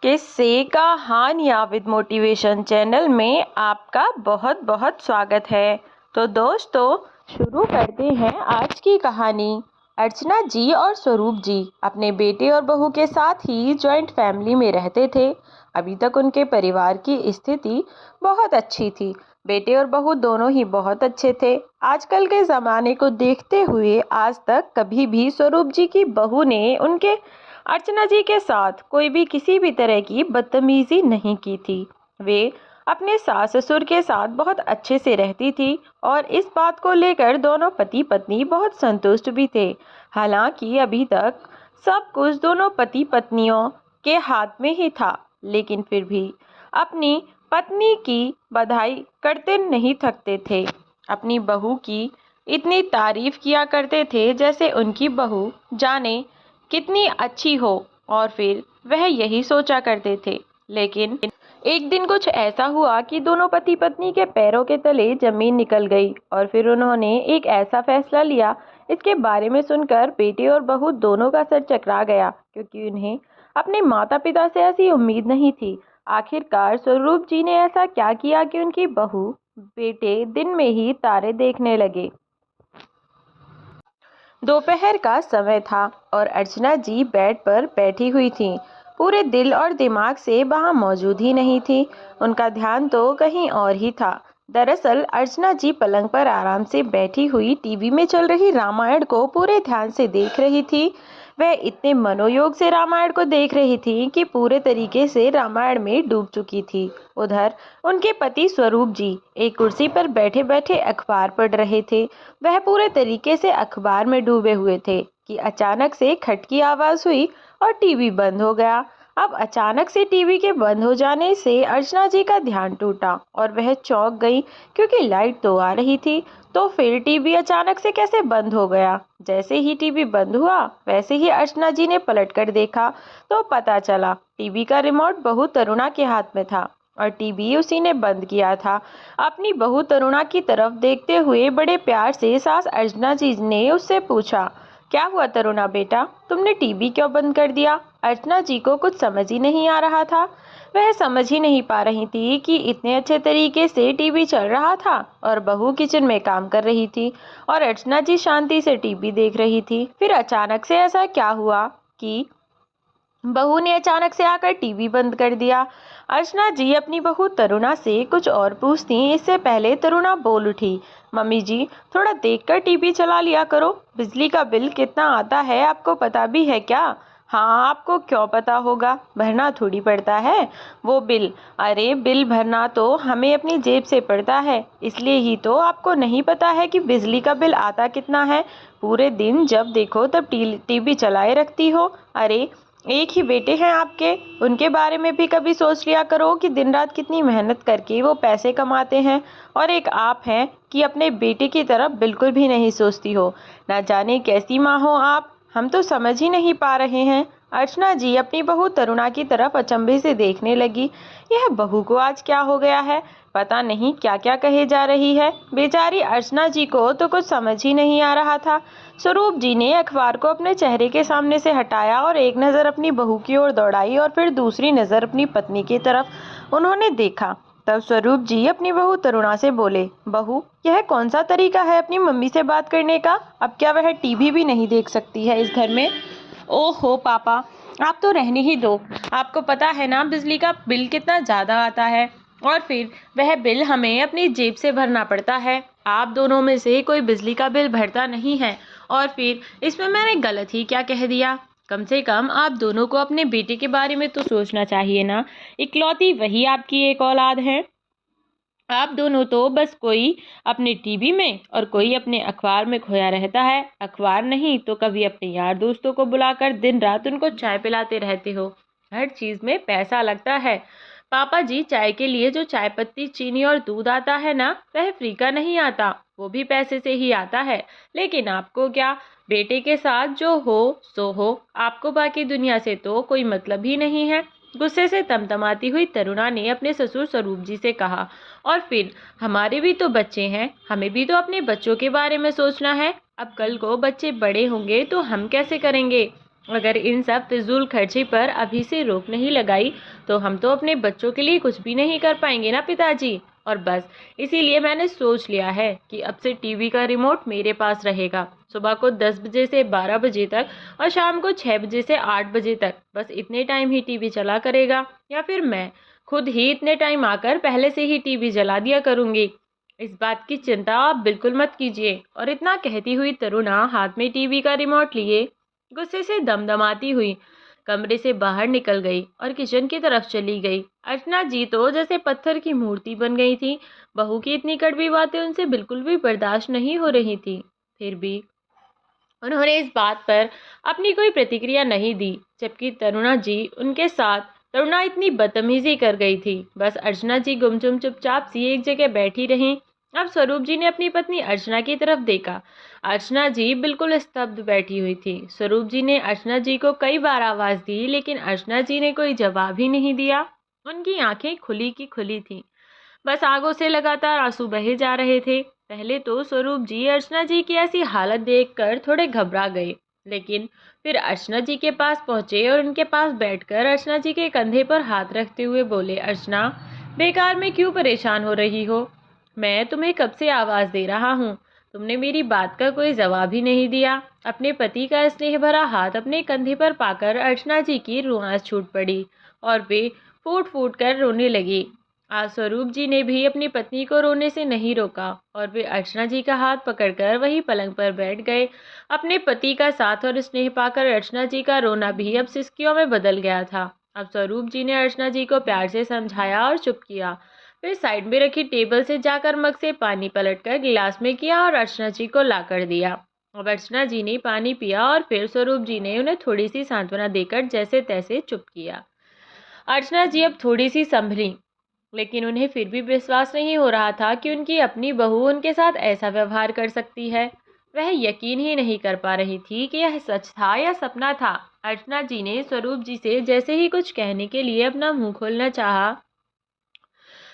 किस्से कहानियाँ with motivation channel में आपका बहुत बहुत स्वागत है। तो दोस्तों, शुरू करते हैं आज की कहानी। अर्चना जी और स्वरूप जी अपने बेटे और बहू के साथ ही जॉइंट फैमिली में रहते थे। अभी तक उनके परिवार की स्थिति बहुत अच्छी थी। बेटे और बहू दोनों ही बहुत अच्छे थे। आजकल के ज़माने को देखते हुए आज तक कभी भी स्वरूप जी की बहू ने उनके अर्चना जी के साथ कोई भी किसी भी तरह की बदतमीजी नहीं की थी। वे अपने सास ससुर के साथ बहुत अच्छे से रहती थी और इस बात को लेकर दोनों पति पत्नी बहुत संतुष्ट भी थे। हालांकि अभी तक सब कुछ दोनों पति पत्नियों के हाथ में ही था, लेकिन फिर भी अपनी पत्नी की बधाई करते नहीं थकते थे। अपनी बहू की इतनी तारीफ किया करते थे जैसे उनकी बहू जाने कितनी अच्छी हो, और फिर वह यही सोचा करते थे। लेकिन एक दिन कुछ ऐसा हुआ कि दोनों पति पत्नी के पैरों के तले जमीन निकल गई और फिर उन्होंने एक ऐसा फैसला लिया। इसके बारे में सुनकर बेटे और बहू दोनों का सर चकरा गया, क्योंकि उन्हें अपने माता पिता से ऐसी उम्मीद नहीं थी। आखिरकार स्वरूप जी ने ऐसा क्या किया कि उनकी बहू बेटे दिन में ही तारे देखने लगे। दोपहर का समय था और अर्चना जी बेड पर बैठी हुई थीं। पूरे दिल और दिमाग से वहां मौजूद ही नहीं थी। उनका ध्यान तो कहीं और ही था। दरअसल अर्चना जी पलंग पर आराम से बैठी हुई टीवी में चल रही रामायण को पूरे ध्यान से देख रही थी। वह इतने मनोयोग से रामायण को देख रही थी कि पूरे तरीके से रामायण में डूब चुकी थी। उधर उनके पति स्वरूप जी एक कुर्सी पर बैठे बैठे अखबार पढ़ रहे थे। वह पूरे तरीके से अखबार में डूबे हुए थे कि अचानक से खट की आवाज़ हुई और टीवी बंद हो गया। अब अचानक से टीवी के बंद हो जाने से अर्चना जी का ध्यान टूटा और वह चौंक गई, क्योंकि लाइट तो आ रही थी। तो फिर टीवी अचानक से कैसे बंद हो गया? जैसे ही टीवी बंद हुआ वैसे ही अर्चना जी ने पलटकर देखा तो पता चला टीवी का रिमोट बहू तरुणा के हाथ में था और टीवी उसी ने बंद किया था। अपनी बहू तरुणा की तरफ देखते हुए बड़े प्यार से सास अर्चना जी ने उससे पूछा, क्या हुआ तरुणा बेटा, तुमने टीवी क्यों बंद कर दिया? अर्चना जी को कुछ समझ ही नहीं आ रहा था। वह समझ ही नहीं पा रही थी कि इतने अच्छे तरीके से टीवी चल रहा था और बहू किचन में काम कर रही थी और अर्चना जी शांति से टीवी देख रही थी। फिर अचानक से ऐसा क्या हुआ कि बहू ने अचानक से आकर टीवी बंद कर दिया? अर्चना जी अपनी बहू तरुणा से कुछ और पूछती इससे पहले तरुणा बोल उठी, मम्मी जी थोड़ा देखकर टीवी चला लिया करो। बिजली का बिल कितना आता है आपको पता भी है क्या? हाँ, आपको क्यों पता होगा, भरना थोड़ी पड़ता है वो बिल। अरे बिल भरना तो हमें अपनी जेब से पड़ता है, इसलिए ही तो आपको नहीं पता है कि बिजली का बिल आता कितना है। पूरे दिन जब देखो तब टीवी चलाए रखती हो। अरे एक ही बेटे हैं आपके, उनके बारे में भी कभी सोच लिया करो कि दिन रात कितनी मेहनत करके वो पैसे कमाते हैं। और एक आप हैं कि अपने बेटे की तरफ बिल्कुल भी नहीं सोचती हो। ना जाने कैसी माँ हो आप, हम तो समझ ही नहीं पा रहे हैं। अर्चना जी अपनी बहू तरुणा की तरफ अचंभे से देखने लगी। यह बहू को आज क्या हो गया है, पता नहीं क्या क्या कहे जा रही है। बेचारी अर्चना जी को तो कुछ समझ ही नहीं आ रहा था। स्वरूप जी ने अखबार को अपने चेहरे के सामने से हटाया और एक नज़र अपनी बहू की ओर दौड़ाई और फिर दूसरी नज़र अपनी पत्नी की तरफ उन्होंने देखा। तब स्वरूप जी अपनी बहू तरुणा से बोले, बहू यह कौन सा तरीका है अपनी मम्मी से बात करने का? अब क्या वह टीवी भी नहीं देख सकती है इस घर में? ओहो पापा, आप तो रहने ही दो। आपको पता है ना बिजली का बिल कितना ज़्यादा आता है, और फिर वह बिल हमें अपनी जेब से भरना पड़ता है। आप दोनों में से कोई बिजली का बिल भरता नहीं है, और फिर इसमें मैंने गलत ही क्या कह दिया? कम से कम आप दोनों को अपने बेटे के बारे में तो सोचना चाहिए ना। इकलौती वही आपकी एक औलाद है। आप दोनों तो बस कोई अपने टीवी में और कोई अपने अखबार में खोया रहता है। अखबार नहीं तो कभी अपने यार दोस्तों को बुलाकर दिन रात उनको चाय पिलाते रहते हो। हर चीज़ में पैसा लगता है। पापा जी, चाय के लिए जो चाय पत्ती, चीनी और दूध आता है ना, वह फ्री का नहीं आता, वो भी पैसे से ही आता है। लेकिन आपको क्या, बेटे के साथ जो हो सो हो, आपको बाकी दुनिया से तो कोई मतलब ही नहीं है। गुस्से से तमतमाती हुई तरुणा ने अपने ससुर स्वरूप जी से कहा, और फिर हमारे भी तो बच्चे हैं, हमें भी तो अपने बच्चों के बारे में सोचना है। अब कल को बच्चे बड़े होंगे तो हम कैसे करेंगे? अगर इन सब फिजूल खर्ची पर अभी से रोक नहीं लगाई तो हम तो अपने बच्चों के लिए कुछ भी नहीं कर पाएंगे ना पिताजी। और बस इसीलिए मैंने सोच लिया है कि अब से टीवी का रिमोट मेरे पास रहेगा, सुबह को 10 बजे से 12 बजे तक और शाम को 6 बजे से 8 बजे तक। बस इतने टाइम ही टीवी चला करेगा, या फिर मैं खुद ही इतने टाइम आकर पहले से ही टीवी जला दिया करूंगी। इस बात की चिंता आप बिल्कुल मत कीजिए। और इतना कहती हुई तरुणा हाथ में टीवी का रिमोट लिए गुस्से से दमदमाती हुई कमरे से बाहर निकल गई और किचन की तरफ चली गई। अर्चना जी तो जैसे पत्थर की मूर्ति बन गई थी। बहू की इतनी कड़वी बातें उनसे बिल्कुल भी बर्दाश्त नहीं हो रही थी। फिर भी उन्होंने इस बात पर अपनी कोई प्रतिक्रिया नहीं दी, जबकि तरुणा इतनी बदतमीजी कर गई थी। बस अर्चना जी गुमसुम चुपचाप सी एक जगह बैठी रहीं। अब स्वरूप जी ने अपनी पत्नी अर्चना की तरफ देखा। अर्चना जी बिल्कुल स्तब्ध बैठी हुई थी। स्वरूप जी ने अर्चना जी को कई बार आवाज दी, लेकिन अर्चना जी ने कोई जवाब ही नहीं दिया। उनकी आंखें खुली की खुली थीं। बस आंखों से लगातार आंसू बहे जा रहे थे। पहले तो स्वरूप जी अर्चना जी की ऐसी हालत देखकर थोड़े घबरा गए, लेकिन फिर अर्चना जी के पास पहुंचे और उनके पास बैठकर अर्चना जी के कंधे पर हाथ रखते हुए बोले, अर्चना, बेकार में क्यों परेशान हो रही हो? मैं तुम्हें कब से आवाज दे रहा हूँ, तुमने मेरी बात का कोई जवाब ही नहीं दिया। अपने पति का स्नेह भरा हाथ अपने कंधे पर पाकर अर्चना जी की रुआंस छूट पड़ी और वे फूट फूट कर रोने लगी। आज स्वरूप जी ने भी अपनी पत्नी को रोने से नहीं रोका और वे अर्चना जी का हाथ पकड़कर वही पलंग पर बैठ गए। अपने पति का साथ और स्नेह पाकर अर्चना जी का रोना भी अब सिसकियों में बदल गया था। अब स्वरूप जी ने अर्चना जी को प्यार से समझाया और चुप किया। फिर साइड में रखी टेबल से जाकर मग से पानी पलटकर गिलास में किया और अर्चना जी को लाकर दिया। अब अर्चना जी ने पानी पिया और फिर स्वरूप जी ने उन्हें थोड़ी सी सांत्वना देकर जैसे तैसे चुप किया। अर्चना जी अब थोड़ी सी संभली, लेकिन उन्हें फिर भी विश्वास नहीं हो रहा था कि उनकी अपनी बहू उनके साथ ऐसा व्यवहार कर सकती है। वह यकीन ही नहीं कर पा रही थी कि यह सच था या सपना था। अर्चना जी ने स्वरूप जी से जैसे ही कुछ कहने के लिए अपना मुंह खोलना चाहा,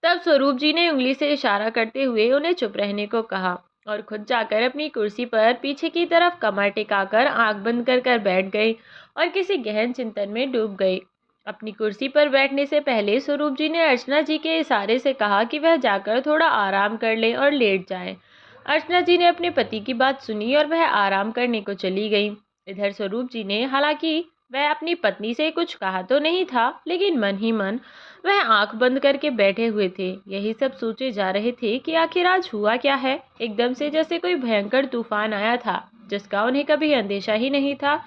तब स्वरूप जी ने उंगली से इशारा करते हुए उन्हें चुप रहने को कहा और खुद जाकर अपनी कुर्सी पर पीछे की तरफ कमर टिकाकर आंख बंद कर बैठ गई और किसी गहन चिंतन में डूब गई। अपनी कुर्सी पर बैठने से पहले स्वरूप जी ने अर्चना जी के इशारे से कहा कि वह जाकर थोड़ा आराम कर ले और लेट जाए। अर्चना जी ने अपने पति की बात सुनी और वह आराम करने को चली गई। इधर स्वरूप जी ने, हालांकि वह अपनी पत्नी से कुछ कहा तो नहीं था, लेकिन मन ही मन वह आंख बंद करके बैठे हुए थे। यही सब सोचे जा रहे थे कि आखिर आज हुआ क्या है। एकदम से जैसे कोई भयंकर तूफान आया था, जिसका उन्हें कभी अंदेशा ही नहीं था।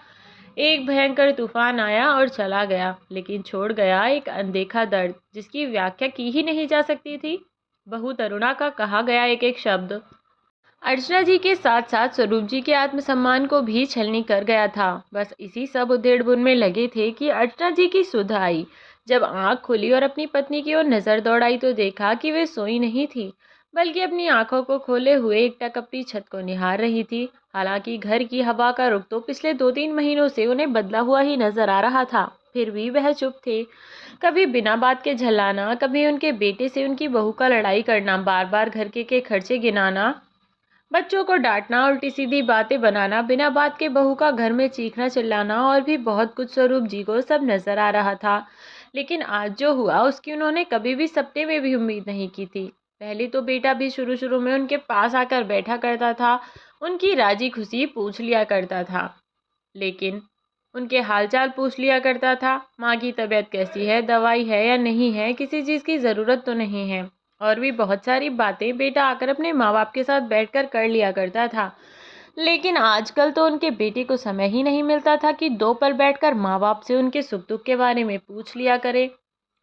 एक भयंकर तूफान आया और चला गया, लेकिन छोड़ गया एक अनदेखा दर्द जिसकी व्याख्या की ही नहीं जा सकती थी। बहू तरुणा का कहा गया एक एक शब्द अर्चना जी के साथ साथ स्वरूप जी के आत्मसम्मान को भी छलनी कर गया था। बस इसी सब उधेड़-बुन में लगे थे कि अर्चना जी की सुध आई। जब आंख खुली और अपनी पत्नी की ओर नजर दौड़ाई तो देखा कि वे सोई नहीं थी, बल्कि अपनी आंखों को खोले हुए एकटक अपनी छत को निहार रही थी। हालांकि घर की हवा का रुख तो पिछले 2-3 महीनों से उन्हें बदला हुआ ही नजर आ रहा था, फिर भी वह चुप थे। कभी बिना बात के झल्लाना, कभी उनके बेटे से उनकी बहू का लड़ाई करना, बार बार घर के खर्चे गिनाना, बच्चों को डांटना, उल्टी सीधी बातें बनाना, बिना बात के बहू का घर में चीखना चिल्लाना और भी बहुत कुछ स्वरूप जी को सब नजर आ रहा था। लेकिन आज जो हुआ उसकी उन्होंने कभी भी सपने में भी उम्मीद नहीं की थी। पहले तो बेटा भी शुरू शुरू में उनके पास आकर बैठा करता था, उनकी राजी खुशी पूछ लिया करता था, लेकिन उनके हालचाल पूछ लिया करता था। माँ की तबीयत कैसी है, दवाई है या नहीं है, किसी चीज़ की ज़रूरत तो नहीं है, और भी बहुत सारी बातें बेटा आकर अपने माँ बाप के साथ बैठकर कर लिया करता था। लेकिन आजकल तो उनके बेटे को समय ही नहीं मिलता था कि 2 पल बैठकर माँ बाप से उनके सुख दुख के बारे में पूछ लिया करे।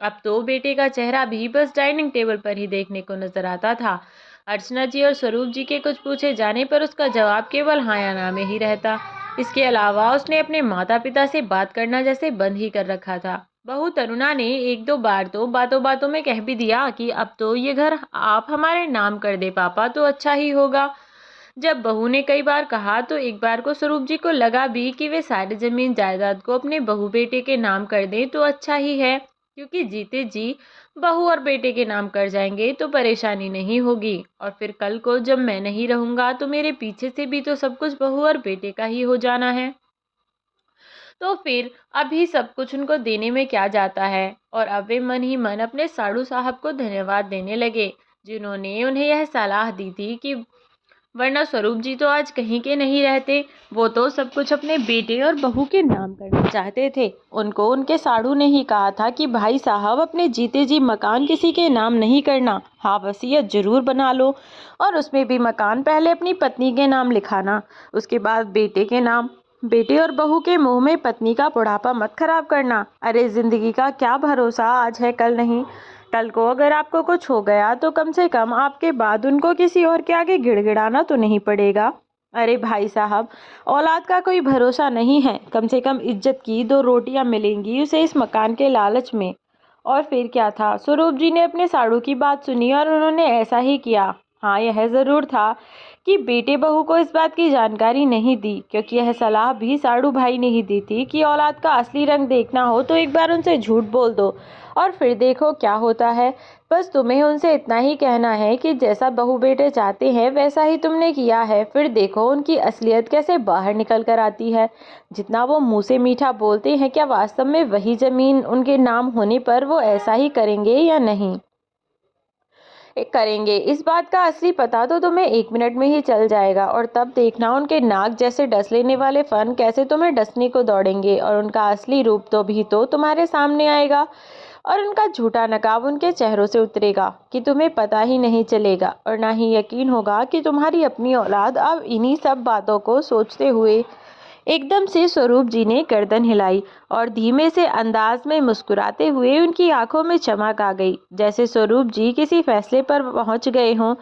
अब तो बेटे का चेहरा भी बस डाइनिंग टेबल पर ही देखने को नजर आता था। अर्चना जी और स्वरूप जी के कुछ पूछे जाने पर उसका जवाब केवल हाँ या ना में ही रहता। इसके अलावा उसने अपने माता पिता से बात करना जैसे बंद ही कर रखा था। बहू तरुणा ने 1-2 बार तो बातों बातों में कह भी दिया कि अब तो ये घर आप हमारे नाम कर दे पापा तो अच्छा ही होगा। जब बहू ने कई बार कहा तो एक बार को स्वरूप जी को लगा भी कि वे सारी जमीन जायदाद को अपने बहू बेटे के नाम कर दें तो अच्छा ही है, क्योंकि जीते जी बहू और बेटे के नाम कर जाएंगे तो परेशानी नहीं होगी, और फिर कल को जब मैं नहीं रहूंगा तो मेरे पीछे से भी तो सब कुछ बहू और बेटे का ही हो जाना है। तो फिर अभी सब कुछ उनको देने में क्या जाता है। और अब वे मन ही मन अपने साड़ू साहब को धन्यवाद देने लगे, जिन्होंने उन्हें यह सलाह दी थी कि वरना स्वरूप जी तो आज कहीं के नहीं रहते। वो तो सब कुछ अपने बेटे और बहू के नाम करना चाहते थे। उनको उनके साड़ू ने ही कहा था कि भाई साहब, अपने जीते जी मकान किसी के नाम नहीं करना। हाँ, वसीयत जरूर बना लो, और उसमें भी मकान पहले अपनी पत्नी के नाम लिखाना, उसके बाद बेटे के नाम। बेटे और बहू के मुंह में पत्नी का बुढ़ापा मत खराब करना। अरे जिंदगी का क्या भरोसा, आज है कल नहीं। कल को अगर आपको कुछ हो गया तो कम से कम आपके बाद उनको किसी और के आगे गिड़गिड़ाना तो नहीं पड़ेगा। अरे भाई साहब, औलाद का कोई भरोसा नहीं है। कम से कम इज्जत की दो रोटियां मिलेंगी उसे इस मकान के लालच में। और फिर क्या था, स्वरूप जी ने अपने साड़ू की बात सुनी और उन्होंने ऐसा ही किया। हाँ, यह ज़रूर था कि बेटे बहू को इस बात की जानकारी नहीं दी, क्योंकि यह सलाह भी साड़ू भाई ने ही दी थी कि औलाद का असली रंग देखना हो तो एक बार उनसे झूठ बोल दो और फिर देखो क्या होता है। बस तुम्हें उनसे इतना ही कहना है कि जैसा बहू बेटे चाहते हैं वैसा ही तुमने किया है, फिर देखो उनकी असलियत कैसे बाहर निकल कर आती है। जितना वो मुँह से मीठा बोलते हैं, क्या वास्तव में वही ज़मीन उनके नाम होने पर वो ऐसा ही करेंगे या नहीं करेंगे। इस बात का असली पता तो तुम्हें 1 मिनट में ही चल जाएगा, और तब देखना उनके नाक जैसे डस लेने वाले फन कैसे तुम्हें डसने को दौड़ेंगे, और उनका असली रूप तो भी तो तुम्हारे सामने आएगा, और उनका झूठा नकाब उनके चेहरों से उतरेगा कि तुम्हें पता ही नहीं चलेगा, और ना ही यकीन होगा कि तुम्हारी अपनी औलाद अब इन्हीं सब बातों को सोचते हुए। एकदम से स्वरूप जी ने गर्दन हिलाई और धीमे से अंदाज में मुस्कुराते हुए उनकी आंखों में चमक आ गई, जैसे स्वरूप जी किसी फैसले पर पहुंच गए हों।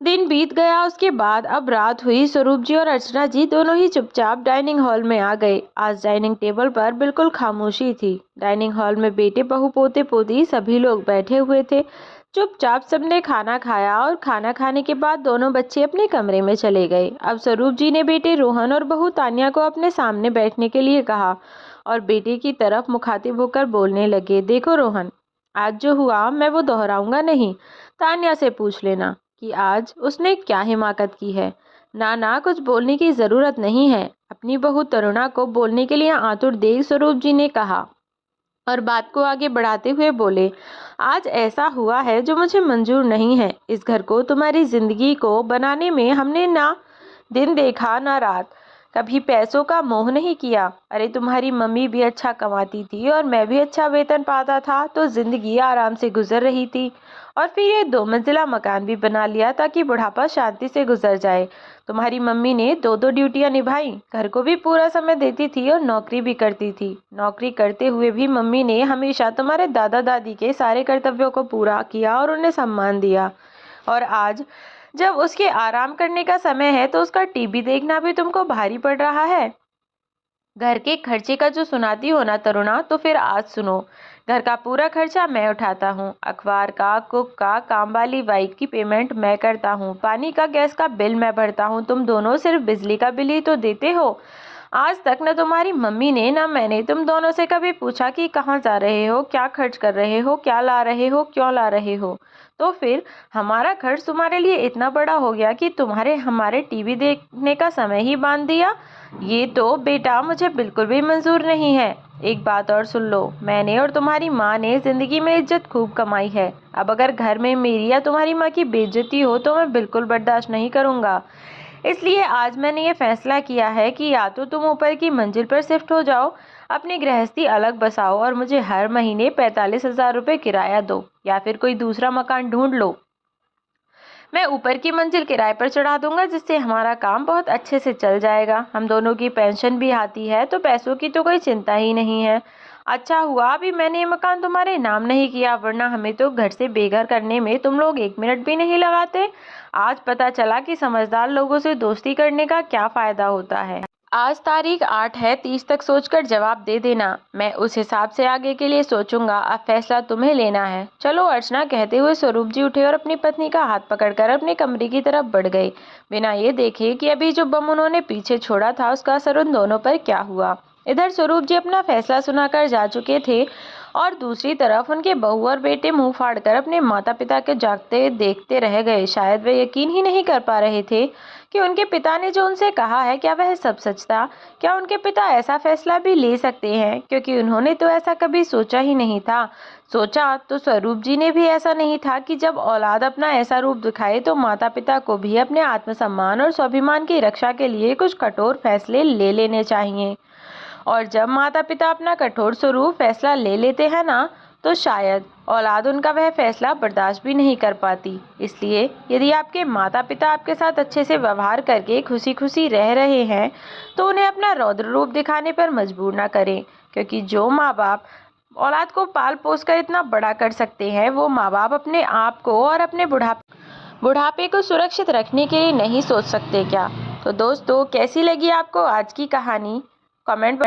दिन बीत गया, उसके बाद अब रात हुई। स्वरूप जी और अर्चना जी दोनों ही चुपचाप डाइनिंग हॉल में आ गए। आज डाइनिंग टेबल पर बिल्कुल खामोशी थी। डाइनिंग हॉल में बेटे बहू पोते पोती सभी लोग बैठे हुए थे। चुपचाप सबने खाना खाया, और खाना खाने के बाद दोनों बच्चे अपने कमरे में चले गए। अब स्वरूप जी ने बेटे रोहन और बहू तान्या को अपने सामने बैठने के लिए कहा, और बेटे की तरफ मुखातिब होकर बोलने लगे, देखो रोहन, आज जो हुआ मैं वो दोहराऊंगा नहीं। तान्या से पूछ लेना कि आज उसने क्या हिमाकत की है। ना ना, कुछ बोलने की ज़रूरत नहीं है। अपनी बहू तरुणा को बोलने के लिए आतुर देख स्वरूप जी ने कहा, और बात को आगे बढ़ाते हुए बोले, आज ऐसा हुआ है जो मुझे मंजूर नहीं है। इस घर को, तुम्हारी ज़िंदगी को बनाने में हमने ना दिन देखा ना रात, कभी पैसों का मोह नहीं किया। अरे तुम्हारी मम्मी भी अच्छा कमाती थी और मैं भी अच्छा वेतन पाता था, तो ज़िंदगी आराम से गुजर रही थी। और फिर ये 2 मंजिला मकान भी बना लिया ताकि बुढ़ापा शांति से गुजर जाए। तुम्हारी मम्मी ने 2-2 ड्यूटियां निभाई, घर को भी पूरा समय देती थी और नौकरी भी करती थी। नौकरी करते हुए भी मम्मी ने हमेशा तुम्हारे दादा दादी के सारे कर्तव्यों को पूरा किया और उन्हें सम्मान दिया। और आज जब उसके आराम करने का समय है तो उसका टीवी देखना भी तुमको भारी पड़ रहा है। घर के खर्चे का जो सुनाती हो ना तरुणा, तो फिर आज सुनो। घर का पूरा खर्चा मैं उठाता हूँ। अखबार का, कुक का, काम वाली वाइफ की पेमेंट मैं करता हूँ। पानी का, गैस का बिल मैं भरता हूँ। तुम दोनों सिर्फ बिजली का बिल ही तो देते हो। आज तक न तुम्हारी मम्मी ने ना मैंने तुम दोनों से कभी पूछा कि कहाँ जा रहे हो, क्या खर्च कर रहे हो, क्या ला रहे हो, क्यों ला रहे हो। तो फिर हमारा खर्च तुम्हारे लिए इतना बड़ा हो गया कि तुम्हारे हमारे टीवी देखने का समय ही बांध दिया। ये तो बेटा मुझे बिल्कुल भी मंजूर नहीं है। एक बात और सुन लो, मैंने और तुम्हारी माँ ने जिंदगी में इज्जत खूब कमाई है। अब अगर घर में मेरी या तुम्हारी माँ की बेइज्जती हो तो मैं बिल्कुल बर्दाश्त नहीं करूँगा। इसलिए आज मैंने ये फैसला किया है कि या तो तुम ऊपर की मंजिल पर शिफ्ट हो जाओ, अपनी गृहस्थी अलग बसाओ और मुझे हर महीने 45,000 रुपये किराया दो, या फिर कोई दूसरा मकान ढूंढ लो। मैं ऊपर की मंजिल किराए पर चढ़ा दूंगा, जिससे हमारा काम बहुत अच्छे से चल जाएगा। हम दोनों की पेंशन भी आती है, तो पैसों की तो कोई चिंता ही नहीं है। अच्छा हुआ अभी मैंने ये मकान तुम्हारे नाम नहीं किया, वरना हमें तो घर से बेघर करने में तुम लोग 1 मिनट भी नहीं लगाते। आज पता चला कि समझदार लोगों से दोस्ती करने का क्या फ़ायदा होता है। आज तारीख 8 है, 30 तक सोचकर जवाब दे देना। मैं उस हिसाब से आगे के लिए सोचूंगा। अब फैसला तुम्हें लेना है। चलो अर्चना, कहते हुए स्वरूप जी उठे और अपनी पत्नी का हाथ पकड़कर अपने कमरे की तरफ बढ़ गए, बिना ये देखे कि अभी जो बम उन्होंने पीछे छोड़ा था उसका असर उन दोनों पर क्या हुआ। इधर स्वरूप जी अपना फैसला सुनाकर जा चुके थे और दूसरी तरफ उनके बहू और बेटे मुंह फाड़कर अपने माता पिता के जागते देखते रह गए। शायद वे यकीन ही नहीं कर पा रहे थे कि उनके पिता ने जो उनसे कहा है क्या वह सब सच था। क्या उनके पिता ऐसा फैसला भी ले सकते हैं, क्योंकि उन्होंने तो ऐसा कभी सोचा ही नहीं था। सोचा तो स्वरूप जी ने भी ऐसा नहीं था कि जब औलाद अपना ऐसा रूप दिखाए तो माता पिता को भी अपने आत्मसम्मान और स्वाभिमान की रक्षा के लिए कुछ कठोर फैसले ले लेने चाहिए। और जब माता पिता अपना कठोर स्वरूप फैसला ले लेते हैं ना, तो शायद औलाद उनका वह फैसला बर्दाश्त भी नहीं कर पाती। इसलिए यदि आपके माता पिता आपके साथ अच्छे से व्यवहार करके खुशी खुशी रह रहे हैं, तो उन्हें अपना रौद्र रूप दिखाने पर मजबूर ना करें, क्योंकि जो माँ बाप औलाद को पाल पोस कर इतना बड़ा कर सकते हैं, वो माँ बाप अपने आप को और अपने बुढ़ापे को सुरक्षित रखने के लिए नहीं सोच सकते क्या। तो दोस्तों, कैसी लगी आपको आज की कहानी? कमेंट